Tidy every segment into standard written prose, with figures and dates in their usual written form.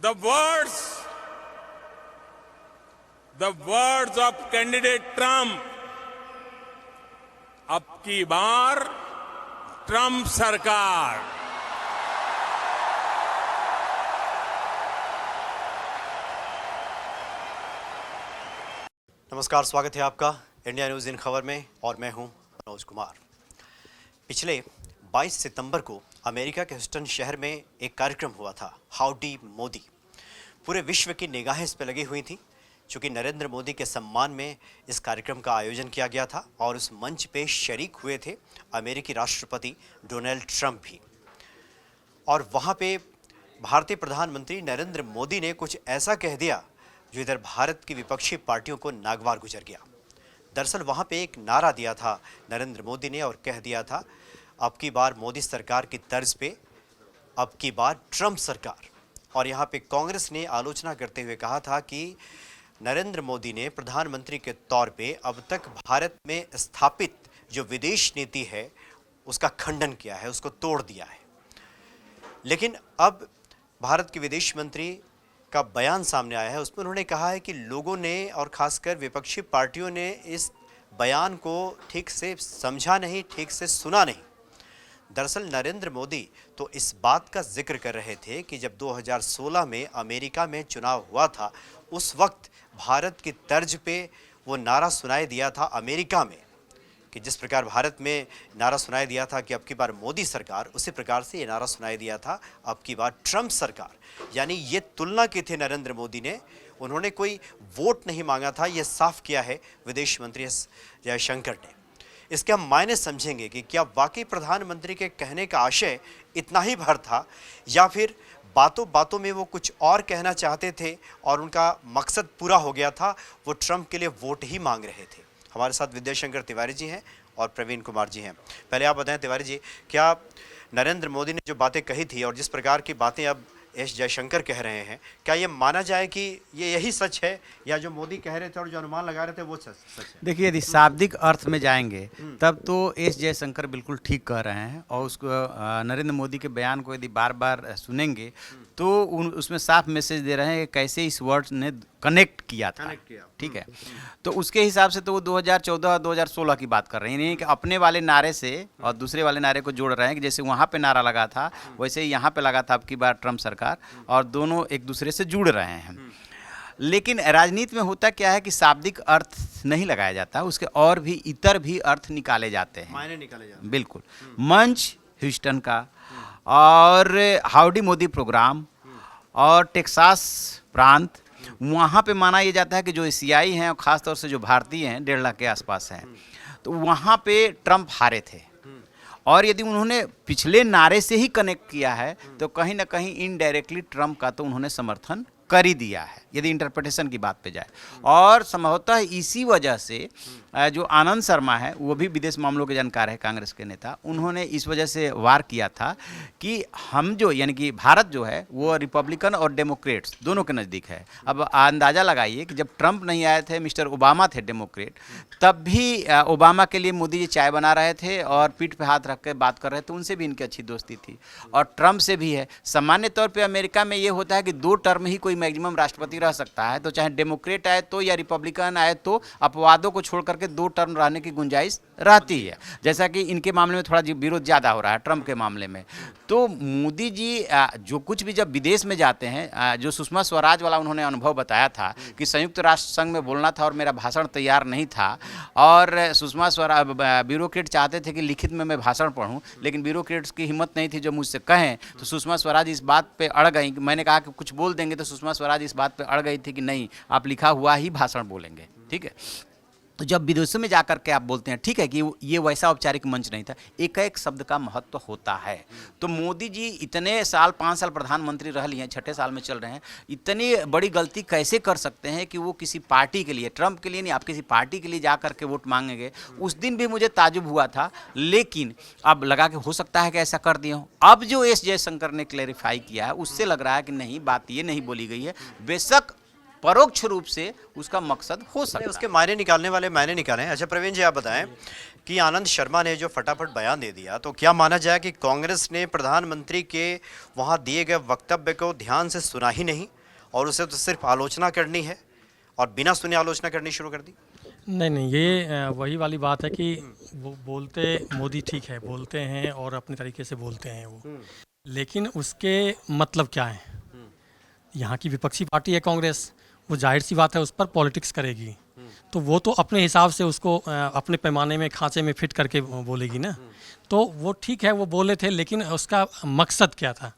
The words, the words of candidate Trump, अब की बार Trump सरकार। नमस्कार, स्वागत है आपका इंडिया न्यूज़ इन खबर में और मैं हूं मनोज कुमार। पिछले 22 सितंबर को अमेरिका के ह्यूस्टन शहर में एक कार्यक्रम हुआ था, हाउडी मोदी। पूरे विश्व की निगाहें इस पर लगी हुई थी, चूँकि नरेंद्र मोदी के सम्मान में इस कार्यक्रम का आयोजन किया गया था और उस मंच पे शरीक हुए थे अमेरिकी राष्ट्रपति डोनाल्ड ट्रंप भी। और वहाँ पे भारतीय प्रधानमंत्री नरेंद्र मोदी ने कुछ ऐसा कह दिया जो इधर भारत की विपक्षी पार्टियों को नागवार गुजर गया। दरअसल वहाँ पे एक नारा दिया था नरेंद्र मोदी ने और कह दिया था, अब की बार मोदी सरकार की तर्ज पे अब की बार ट्रंप सरकार। और यहाँ पे कांग्रेस ने आलोचना करते हुए कहा था कि नरेंद्र मोदी ने प्रधानमंत्री के तौर पे अब तक भारत में स्थापित जो विदेश नीति है उसका खंडन किया है, उसको तोड़ दिया है। लेकिन अब भारत के विदेश मंत्री का बयान सामने आया है, उसमें उन्होंने कहा है कि लोगों ने और खासकर विपक्षी पार्टियों ने इस बयान को ठीक से समझा नहीं, ठीक से सुना नहीं। दरअसल नरेंद्र मोदी तो इस बात का जिक्र कर रहे थे कि जब 2016 में अमेरिका में चुनाव हुआ था, उस वक्त भारत की तर्ज पे वो नारा सुनाई दिया था अमेरिका में, कि जिस प्रकार भारत में नारा सुनाई दिया था कि अब की बार मोदी सरकार, उसी प्रकार से ये नारा सुनाई दिया था अब की बार ट्रंप सरकार। यानी ये तुलना की थी नरेंद्र मोदी ने, उन्होंने कोई वोट नहीं मांगा था, ये साफ किया है विदेश मंत्री एस जयशंकर ने। इसके हम मायने समझेंगे कि क्या वाकई प्रधानमंत्री के कहने का आशय इतना ही भर था या फिर बातों बातों में वो कुछ और कहना चाहते थे और उनका मकसद पूरा हो गया था, वो ट्रंप के लिए वोट ही मांग रहे थे। हमारे साथ विद्याशंकर तिवारी जी हैं और प्रवीण कुमार जी हैं। पहले आप बताएं तिवारी जी, क्या नरेंद्र मोदी ने जो बातें कही थी और जिस प्रकार की बातें अब एस जयशंकर कह रहे हैं, क्या ये माना जाए कि ये यही सच है या जो मोदी कह रहे थे और जो अनुमान लगा रहे थे वो सच है? देखिए, यदि शाब्दिक अर्थ में जाएंगे तब तो एस जयशंकर बिल्कुल ठीक कह रहे हैं और उसको नरेंद्र मोदी के बयान को यदि बार बार सुनेंगे तो उसमें साफ मैसेज दे रहे हैं कि कैसे इस वर्ड ने कनेक्ट किया था। ठीक है, तो उसके हिसाब से तो वो 2014 और 2016 की बात कर रहे हैं, यानी कि अपने वाले नारे से और दूसरे वाले नारे को जोड़ रहे हैं कि जैसे वहाँ पे नारा लगा था वैसे ही यहाँ पे लगा था अब की बार ट्रंप सरकार, और दोनों एक दूसरे से जुड़ रहे हैं। लेकिन राजनीति में होता क्या है कि शाब्दिक अर्थ नहीं लगाया जाता, उसके और भी इतर भी अर्थ निकाले जाते हैं, मायने निकाले जाते हैं। बिल्कुल। मंच ह्यूस्टन का और हाउडी मोदी प्रोग्राम और टेक्सास प्रांत, वहाँ पे माना यह जाता है कि जो एशियाई हैं और ख़ास तौर से जो भारतीय हैं 1.5 लाख के आसपास हैं, तो वहाँ पे ट्रंप हारे थे। और यदि उन्होंने पिछले नारे से ही कनेक्ट किया है तो कहीं ना कहीं इनडायरेक्टली ट्रंप का तो उन्होंने समर्थन कर ही दिया है, यदि इंटरप्रिटेशन की बात पे जाए। और संभवतः इसी वजह से जो आनंद शर्मा है, वो भी विदेश मामलों के जानकार है, कांग्रेस के नेता, उन्होंने इस वजह से वार किया था कि हम जो यानी कि भारत जो है वो रिपब्लिकन और डेमोक्रेट्स दोनों के नज़दीक है। अब अंदाज़ा लगाइए कि जब ट्रंप नहीं आए थे, मिस्टर ओबामा थे डेमोक्रेट, तब भी ओबामा के लिए मोदी जी चाय बना रहे थे और पीठ पे हाथ रख के बात कर रहे थे, उनसे भी इनकी अच्छी दोस्ती थी और ट्रंप से भी है। सामान्य तौर पर अमेरिका में ये होता है कि 2 टर्म ही कोई मैक्सिमम राष्ट्रपति रह सकता है, तो चाहे डेमोक्रेट आए तो या रिपब्लिकन आए तो अपवादों को छोड़ करके 2 टर्म रहने की गुंजाइश रहती है, जैसा कि इनके मामले में थोड़ा विरोध ज़्यादा हो रहा है ट्रंप के मामले में। तो मोदी जी जो कुछ भी जब विदेश में जाते हैं, जो सुषमा स्वराज वाला उन्होंने अनुभव बताया था कि संयुक्त राष्ट्र संघ में बोलना था और मेरा भाषण तैयार नहीं था, और सुषमा स्वराज ब्यूरोक्रेट चाहते थे कि लिखित में मैं भाषण पढ़ूं, लेकिन ब्यूरोक्रेट्स की हिम्मत नहीं थी जो मुझसे कहें, तो सुषमा स्वराज इस बात पे अड़ गई। मैंने कहा कि कुछ बोल देंगे, तो सुषमा स्वराज इस बात पे अड़ गई थी कि नहीं, आप लिखा हुआ ही भाषण बोलेंगे। ठीक है, तो जब विदेशों में जाकर के आप बोलते हैं, ठीक है कि ये वैसा औपचारिक मंच नहीं था, एक एक शब्द का महत्व होता है। तो मोदी जी इतने साल 5 साल प्रधानमंत्री रह लिए हैं, 6ठे साल में चल रहे हैं, इतनी बड़ी गलती कैसे कर सकते हैं कि वो किसी पार्टी के लिए, ट्रंप के लिए नहीं, आप किसी पार्टी के लिए जा करके वोट मांगेंगे। उस दिन भी मुझे ताजुब हुआ था, लेकिन अब लगा कि हो सकता है कि ऐसा कर दिए हो। अब जो एस जयशंकर ने क्लैरिफाई किया है, उससे लग रहा है कि नहीं, बात ये नहीं बोली गई है, बेशक परोक्ष रूप से उसका मकसद हो सकता है। उसके मायने निकालने वाले मायने निकाले हैं। अच्छा प्रवीण जी, आप बताएं कि आनंद शर्मा ने जो फटाफट बयान दे दिया, तो क्या माना जाए कि कांग्रेस ने प्रधानमंत्री के वहां दिए गए वक्तव्य को ध्यान से सुना ही नहीं और उसे तो सिर्फ आलोचना करनी है और बिना सुने आलोचना करनी शुरू कर दी? नहीं नहीं, ये वही वाली बात है कि वो बोलते मोदी ठीक है, बोलते हैं और अपने तरीके से बोलते हैं वो, लेकिन उसके मतलब क्या है? यहाँ की विपक्षी पार्टी है कांग्रेस, वो जाहिर सी बात है उस पर पॉलिटिक्स करेगी, तो वो तो अपने हिसाब से उसको अपने पैमाने में खांचे में फिट करके बोलेगी ना। तो वो ठीक है, वो बोले थे, लेकिन उसका मकसद क्या था?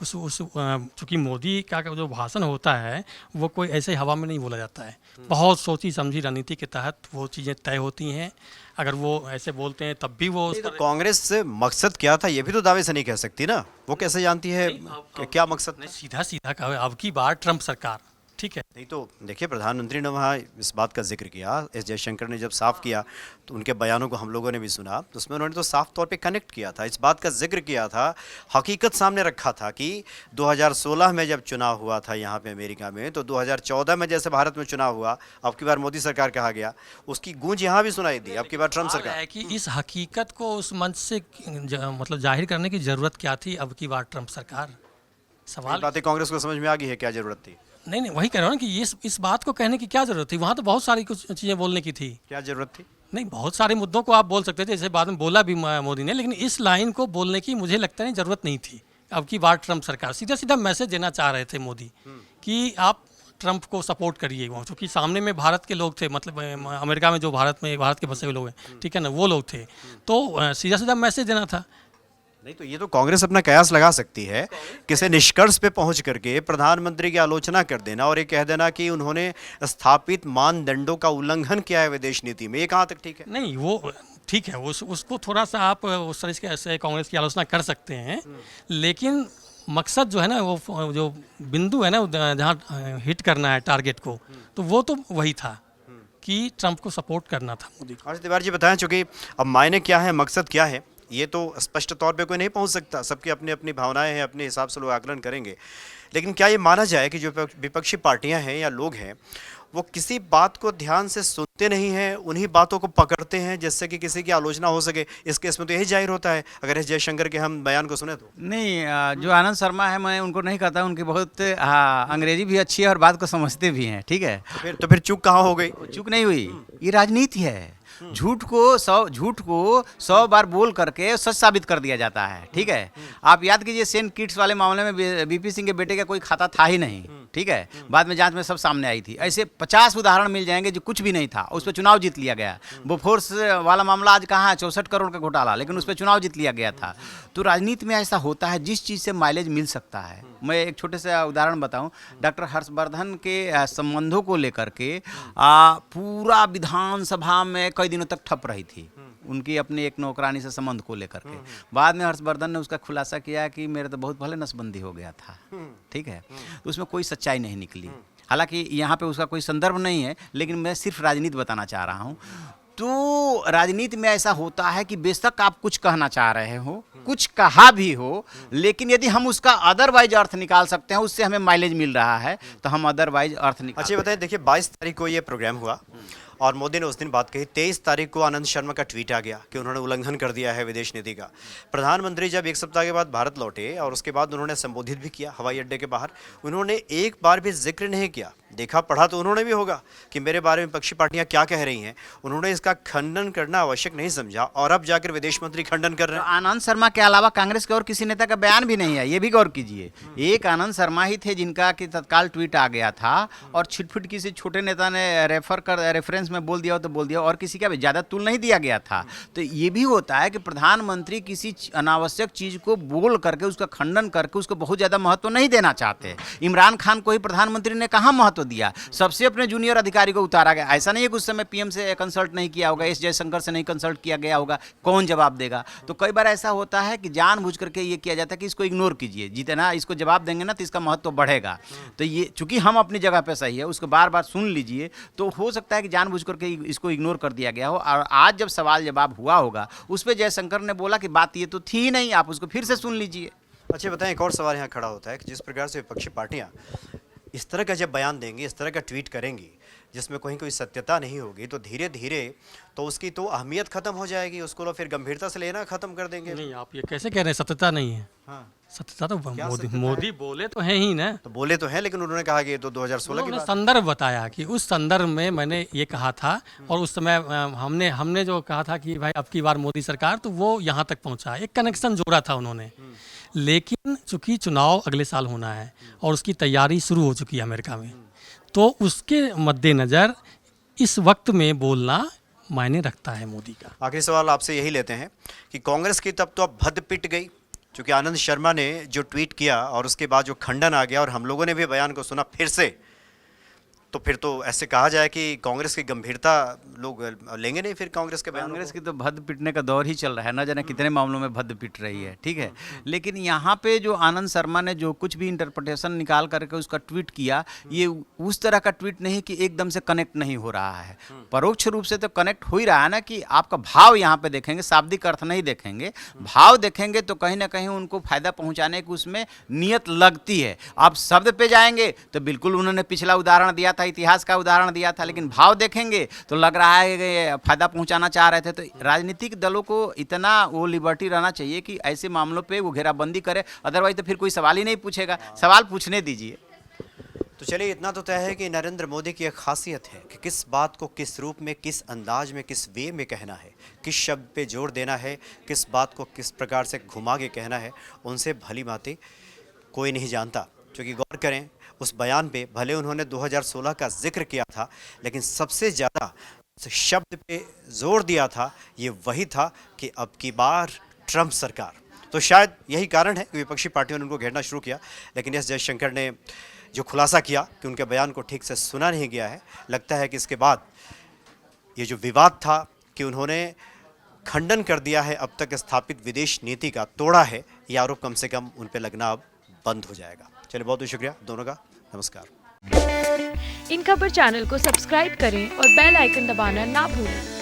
चूँकि मोदी का जो भाषण होता है वो कोई ऐसे हवा में नहीं बोला जाता है, बहुत सोची समझी रणनीति के तहत वो चीज़ें तय होती हैं। अगर वो ऐसे बोलते हैं तब भी वो तो कांग्रेस से मकसद क्या था ये भी तो दावे से नहीं कह सकती ना, वो कैसे जानती है कि क्या मकसद? नहीं, सीधा सीधा कहा अब की बार ट्रंप सरकार, ठीक है। नहीं तो देखिए, प्रधानमंत्री ने वहाँ इस बात का जिक्र किया, एस जयशंकर ने जब साफ किया तो उनके बयानों को हम लोगों ने भी सुना, तो उसमें उन्होंने तो साफ तौर पे कनेक्ट किया था, इस बात का जिक्र किया था, हकीकत सामने रखा था कि 2016 में जब चुनाव हुआ था यहाँ पे अमेरिका में, तो 2014 में जैसे भारत में चुनाव हुआ, अब की बार मोदी सरकार कहा गया, उसकी गूंज यहाँ भी सुनाई दी, अब की बार ट्रंप सरकार है कि इस हकीकत को उस मंच से मतलब जाहिर करने की ज़रूरत क्या थी अब की बार ट्रंप सरकार? सवाल बातें कांग्रेस को समझ में आ गई है क्या जरूरत थी? नहीं नहीं, वही कह रहा हूँ ना कि इस बात को कहने की क्या ज़रूरत थी? वहाँ तो बहुत सारी कुछ चीज़ें बोलने की थी। क्या जरूरत थी? नहीं, बहुत सारे मुद्दों को आप बोल सकते थे, जैसे बाद में बोला भी मोदी ने, लेकिन इस लाइन को बोलने की मुझे लगता है ज़रूरत नहीं थी। अब की बार ट्रंप सरकार सीधा सीधा मैसेज देना चाह रहे थे मोदी कि आप ट्रंप को सपोर्ट करिए, वहाँ क्योंकि सामने में भारत के लोग थे, मतलब अमेरिका में जो भारत के बसे हुए लोग हैं, ठीक है ना, वो लोग थे, तो सीधा सीधा मैसेज देना था। नहीं तो ये तो कांग्रेस अपना कयास लगा सकती है, किसी निष्कर्ष पे पहुंच करके प्रधानमंत्री की आलोचना कर देना और ये कह देना कि उन्होंने स्थापित मानदंडों का उल्लंघन किया है विदेश नीति में, ये कहाँ तक ठीक है? नहीं, वो ठीक है, उसको थोड़ा सा आप उस तरह से कांग्रेस की आलोचना कर सकते हैं, लेकिन मकसद जो है ना, वो जो बिंदु है ना जहाँ हिट करना है टारगेट को, तो वो तो वही था कि ट्रंप को सपोर्ट करना था मोदी को। हर्ष तिवारी जी बताएं, चूंकि अब मायने क्या है, मकसद क्या है, ये तो स्पष्ट तौर पे कोई नहीं पहुंच सकता, सबकी अपनी अपनी भावनाएं हैं, अपने हिसाब से लोग आकलन करेंगे, लेकिन क्या ये माना जाए कि जो विपक्षी पार्टियां हैं या लोग हैं वो किसी बात को ध्यान से सुनते नहीं हैं, उन्हीं बातों को पकड़ते हैं जिससे कि किसी की आलोचना हो सके? इस केस में तो यही जाहिर होता है अगर एस जयशंकर के हम बयान को सुने तो। नहीं, जो आनंद शर्मा है, मैं उनको नहीं कहता, उनकी बहुत अंग्रेजी भी अच्छी है और बात को समझते भी हैं, ठीक है। तो फिर चूक कहाँ हो गई? चूक नहीं हुई, ये राजनीति है। झूठ को 100 बार बोल करके सच साबित कर दिया जाता है, ठीक है। आप याद कीजिए, सेंट किट्स वाले मामले में बीपी सिंह के बेटे का कोई खाता था ही नहीं, ठीक है, बाद में जांच में सब सामने आई थी। ऐसे 50 उदाहरण मिल जाएंगे जो कुछ भी नहीं था, उस पर चुनाव जीत लिया गया। बोफोर्स वाला मामला आज कहाँ है, 64 करोड़ का घोटाला, लेकिन उस पर चुनाव जीत लिया गया था। तो राजनीति में ऐसा होता है, जिस चीज़ से माइलेज मिल सकता है। मैं एक छोटे से उदाहरण बताऊं, डॉक्टर हर्षवर्धन के संबंधों को लेकर के पूरा विधानसभा में कई दिनों तक ठप रही थी, उनकी अपनी एक नौकरानी से संबंध को लेकर के। बाद में हर्षवर्धन ने उसका खुलासा किया कि मेरे तो बहुत पहले नसबंदी हो गया था, ठीक है, तो उसमें कोई सच्चाई नहीं निकली। हालांकि यहाँ पे उसका कोई संदर्भ नहीं है, लेकिन मैं सिर्फ राजनीति बताना चाह रहा हूँ। तो राजनीति में ऐसा होता है कि बेशक आप कुछ कहना चाह रहे हो, कुछ कहा भी हो, लेकिन यदि हम उसका अदरवाइज अर्थ निकाल सकते हैं, उससे हमें माइलेज मिल रहा है, तो हम अदरवाइज अर्थ निकाल। अच्छा बताइए, देखिए 22 तारीख को ये प्रोग्राम हुआ और मोदी ने उस दिन बात कही। 23 तारीख को आनंद शर्मा का ट्वीट आ गया कि उन्होंने उल्लंघन कर दिया है विदेश नीति का। प्रधानमंत्री जब एक सप्ताह के बाद भारत लौटे और उसके बाद उन्होंने संबोधित भी किया हवाई अड्डे के बाहर, उन्होंने एक बार भी जिक्र नहीं किया, देखा पढ़ा तो उन्होंने भी होगा कि मेरे बारे में विपक्षी पार्टियां क्या कह रही हैं, उन्होंने इसका खंडन करना आवश्यक नहीं समझा और अब जाकर विदेश मंत्री खंडन कर रहे हैं। आनंद शर्मा के अलावा कांग्रेस के और किसी नेता का बयान भी नहीं है, ये भी गौर कीजिए। एक आनंद शर्मा ही थे जिनका कि तत्काल ट्वीट आ गया था और छिटफिट किसी छोटे नेता ने रेफरेंस में बोल दिया तो बोल दिया, और किसी का भी ज़्यादा तुल नहीं दिया गया था। तो ये भी होता है कि प्रधानमंत्री किसी अनावश्यक चीज़ को बोल करके उसका खंडन करके उसको बहुत ज़्यादा महत्व नहीं देना चाहते। इमरान खान को ही प्रधानमंत्री ने कहाँ महत्व दिया, सबसे अपने जूनियर अधिकारी को उतारा गया। ऐसा नहीं है कि उस समय पीएम से कंसल्ट नहीं किया होगा, एस जयशंकर से नहीं कंसल्ट किया गया होगा, कौन जवाब देगा। तो कई बार ऐसा होता है कि जानबूझ करके ये किया जाता है कि इसको इग्नोर कीजिए, जितना इसको जवाब देंगे ना तो इसका महत्व बढ़ेगा। तो ये चूंकि हम अपनी जगह पे सही है, उसको बार बार सुन लीजिए, तो हो सकता है कि जानबूझ करके इसको इग्नोर कर दिया गया हो। और आज जब सवाल जवाब हुआ होगा उस पर जयशंकर ने बोला कि बात ये तो थी ही नहीं, आप उसको फिर से सुन लीजिए। अच्छा बताएं, एक और सवाल यहाँ खड़ा होता है कि जिस प्रकार से विपक्षी पार्टियाँ इस तरह का जब बयान देंगी, इस तरह का ट्वीट करेंगी जिसमें कहीं कोई सत्यता नहीं होगी, तो धीरे धीरे तो उसकी तो अहमियत खत्म हो जाएगी, उसको लोग फिर गंभीरता से लेना खत्म कर देंगे। नहीं, आप ये कैसे कह रहे हैं सत्यता नहीं है? सत्यता तो क्या मोदी सत्यता मोदी बोले तो हैं ही ना। तो बोले तो हैं, लेकिन उन्होंने कहा कि ये तो 2016 की उन्होंने बात। संदर्भ बताया कि उस संदर्भ में मैंने ये कहा था, और उस समय हमने जो कहा था कि भाई अब की बार मोदी सरकार, तो वो यहाँ तक पहुँचा, एक कनेक्शन जोड़ा था उन्होंने। लेकिन चूंकि चुनाव अगले साल होना है और उसकी तैयारी शुरू हो चुकी है अमेरिका में, तो उसके मद्देनज़र इस वक्त में बोलना मायने रखता है मोदी का। आखिरी सवाल आपसे यही लेते हैं कि कांग्रेस की तब तो अब भद्द पिट गई, क्योंकि आनंद शर्मा ने जो ट्वीट किया और उसके बाद जो खंडन आ गया और हम लोगों ने भी बयान को सुना फिर से, तो फिर तो ऐसे कहा जाए कि कांग्रेस की गंभीरता लोग लेंगे नहीं फिर कांग्रेस के बयान। कांग्रेस की तो भद्द पिटने का दौर ही चल रहा है, न जाने कितने मामलों में भद्द पिट रही है, ठीक है। लेकिन यहाँ पे जो आनंद शर्मा ने जो कुछ भी इंटरप्रिटेशन निकाल करके उसका ट्वीट किया, ये उस तरह का ट्वीट नहीं कि एकदम से कनेक्ट नहीं हो रहा है, परोक्ष रूप से तो कनेक्ट हो ही रहा है ना। कि आपका भाव यहाँ पे देखेंगे, शाब्दिक अर्थ नहीं देखेंगे, भाव देखेंगे तो कहीं ना कहीं उनको फायदा पहुँचाने की उसमें नियत लगती है। आप शब्द पे जाएंगे तो बिल्कुल उन्होंने पिछला उदाहरण दिया था, इतिहास का उदाहरण दिया था, लेकिन भाव देखेंगे तो लग रहा है कि फायदा पहुंचाना चाह रहे थे। तो राजनीतिक दलों को इतना वो लिबर्टी रहना चाहिए कि ऐसे मामलों पे वो घेराबंदी करे, अदरवाइज तो फिर कोई सवाल ही नहीं पूछेगा। सवाल पूछने दीजिए। तो चलिए, इतना तो तय है कि नरेंद्र मोदी की एक खासियत है कि किस बात को किस रूप में, किस अंदाज में, किस वे में कहना है, किस शब्द पे जोर देना है, किस बात को किस प्रकार से घुमा के कहना है, उनसे भली भांति कोई नहीं जानता। क्योंकि गौर करें उस बयान पे, भले उन्होंने 2016 का जिक्र किया था, लेकिन सबसे ज़्यादा शब्द पे जोर दिया था, ये वही था कि अब की बार ट्रंप सरकार। तो शायद यही कारण है कि विपक्षी पार्टियों ने उनको घेरना शुरू किया। लेकिन एस जयशंकर ने जो खुलासा किया कि उनके बयान को ठीक से सुना नहीं गया है, लगता है कि इसके बाद ये जो विवाद था कि उन्होंने खंडन कर दिया है अब तक स्थापित विदेश नीति का, तोड़ा है, ये आरोप कम से कम उन पे लगना अब बंद हो जाएगा। चलिए, बहुत बहुत शुक्रिया दोनों का, नमस्कार। इन खबर चैनल को सब्सक्राइब करें और बेल आइकन दबाना ना भूलें।